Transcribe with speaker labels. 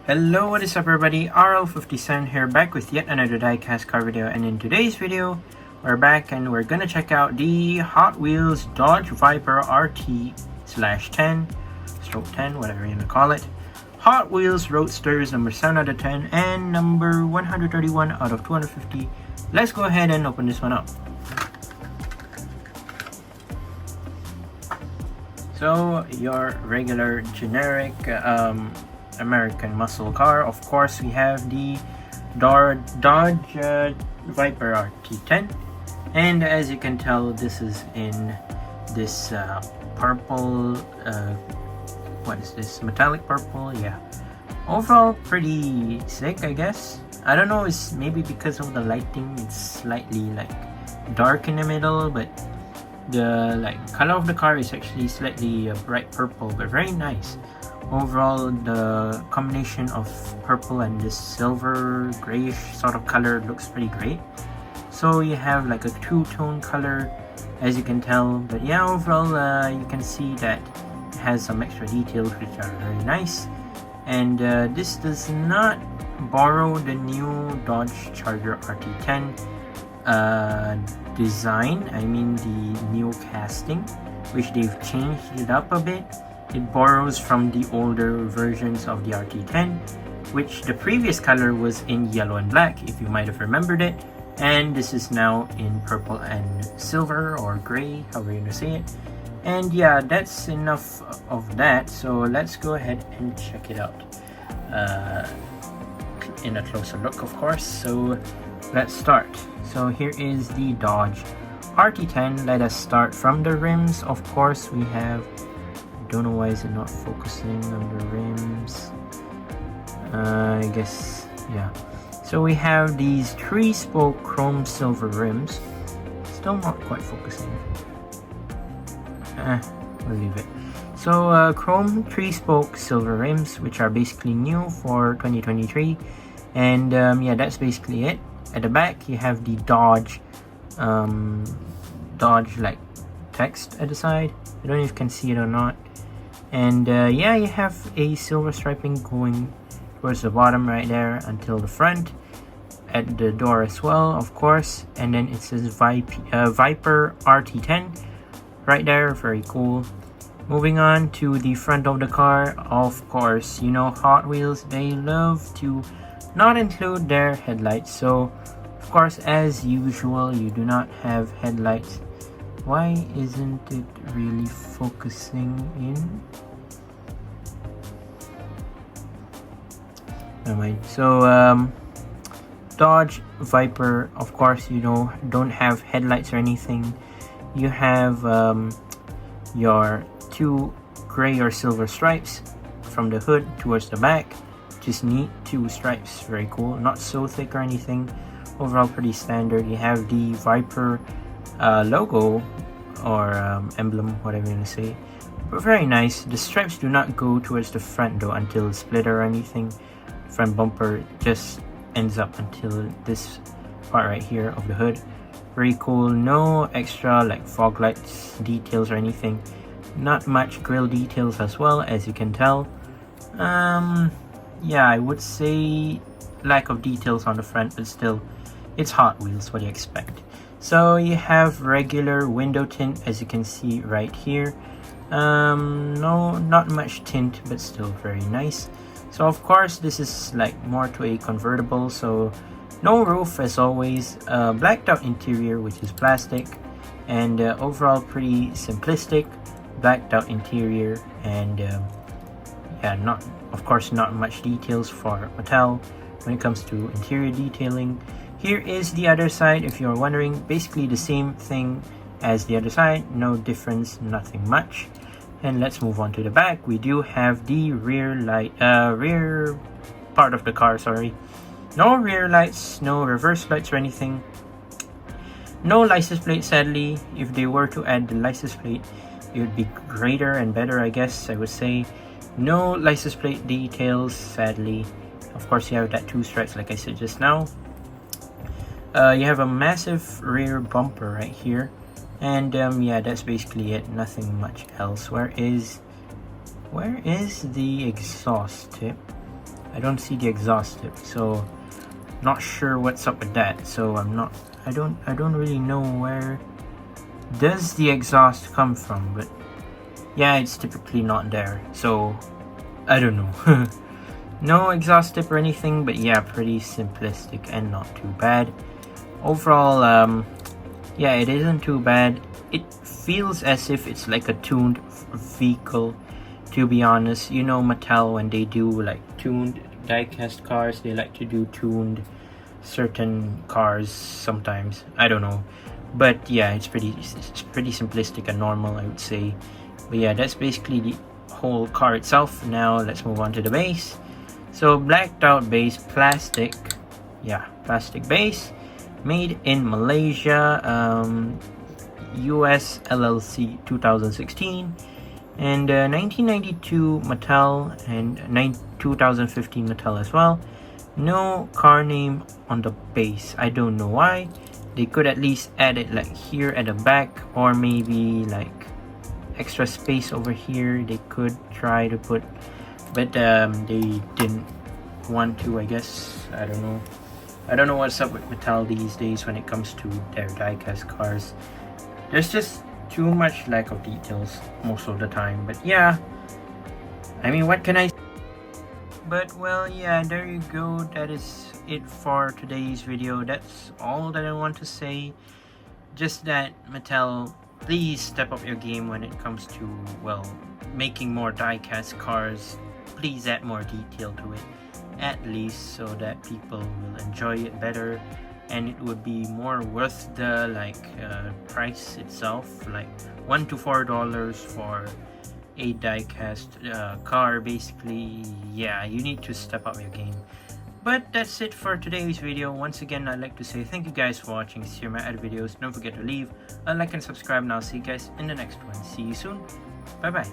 Speaker 1: Hello, what is up everybody, RL57 here, back with yet another diecast car video, and in today's video, we're back and we're gonna check out the Hot Wheels Dodgeviper RT/10, whatever you wanna call it. Hot Wheels Roadsters number 7 out of 10 and number 131 out of 250. Let's go ahead and open this one up. So, your regular generic American muscle car. Of course, we have the Dodgeviper RT10, and as you can tell, this is in this purple, what is this, metallic purple? Yeah, overall pretty sick, I guess. I don't know, it's maybe because of the lighting, it's slightly like dark in the middle, but the color of the car is actually slightly bright purple, but very nice. Overall, the combination of purple and this silver grayish sort of color looks pretty great. So you have like a two-tone color, as you can tell. But yeah, overall, you can see that it has some extra details which are very nice. And this does not borrow the new Dodge Charger RT10 design. I mean the new casting, which they've changed it up a bit. It borrows from the older versions of the RT10, which the previous color was in yellow and black, if you might have remembered it, and this is now in purple and silver, or gray, however you want to say it. And yeah, that's enough of that, so let's go ahead and check it out in a closer look, of course. So let's start. So here is the Dodge RT10. Let us start from the rims. Of course, we have, don't know why is it not focusing on the rims. I guess, yeah. So we have these 3-spoke chrome silver rims. Still not quite focusing. We'll leave it. So chrome 3-spoke silver rims, which are basically new for 2023. And yeah, that's basically it. At the back, you have the Dodge like text at the side. I don't know if you can see it or not. And yeah, you have a silver striping going towards the bottom right there until the front, at the door as well, of course. And then it says Viper RT10 right there, very cool. Moving on to the front of the car, of course, you know Hot Wheels, they love to not include their headlights. So of course, as usual, you do not have headlights. Why isn't it really focusing in? Never mind. So Dodge Viper, of course, you know, don't have headlights or anything. You have your 2 gray or silver stripes from the hood towards the back. Just neat 2 stripes, very cool. Not so thick or anything. Overall, pretty standard. You have the Viper logo or emblem, whatever you want to say, but very nice. The stripes do not go towards the front though until splitter or anything. Front bumper just ends up until this part right here of the hood. Very cool. No extra like fog lights details or anything. Not much grille details as well, as you can tell. Yeah, I would say lack of details on the front, but still, it's Hot Wheels, what do you expect? So you have regular window tint, as you can see right here. No, not much tint, but still very nice. So of course, this is like more to a convertible, so no roof as always. Blacked out interior, which is plastic, and overall pretty simplistic. Blacked out interior, and yeah, not, of course, not much details for Mattel when it comes to interior detailing. Here is the other side, if you're wondering. Basically the same thing as the other side, no difference, nothing much. And let's move on to the back. We do have the rear part of the car, sorry. No rear lights, no reverse lights or anything. No license plate, sadly. If they were to add the license plate, it would be greater and better, I guess I would say. No license plate details, sadly. Of course, you have that 2 stripes like I said just now. You have a massive rear bumper right here, and yeah, that's basically it. Nothing much else. Where is the exhaust tip? I don't see the exhaust tip, so not sure what's up with that. So I don't really know where does the exhaust come from, but yeah, it's typically not there, so I don't know. No exhaust tip or anything, but yeah, pretty simplistic and not too bad overall. Yeah, it isn't too bad. It feels as if it's like a tuned vehicle, to be honest. You know, Mattel, when they do like tuned diecast cars, they like to do tuned certain cars sometimes. I don't know, but yeah, it's pretty simplistic and normal, I would say. But yeah, that's basically the whole car itself. Now let's move on to the base. So blacked out base, plastic. Yeah, plastic base, made in Malaysia, US LLC 2016, and 1992 Mattel, and 2015 Mattel as well. No car name on the base. I don't know why. They could at least add it like here at the back, or maybe like extra space over here. They could try to put, but they didn't want to, I guess. I don't know what's up with Mattel these days when it comes to their diecast cars. There's just too much lack of details most of the time. But yeah, I mean, what can I? But well, yeah, there you go. That is it for today's video. That's all that I want to say. Just that Mattel, please step up your game when it comes to, well, making more diecast cars. Please add more detail to it, at least, so that people will enjoy it better, and it would be more worth the price itself, like $1 to $4 for a diecast car. Basically, yeah, you need to step up your game. But that's it for today's video. Once again, I'd like to say thank you guys for watching. See you in my other videos. Don't forget to leave a like and subscribe, and I'll see you guys in the next one. See you soon. Bye bye.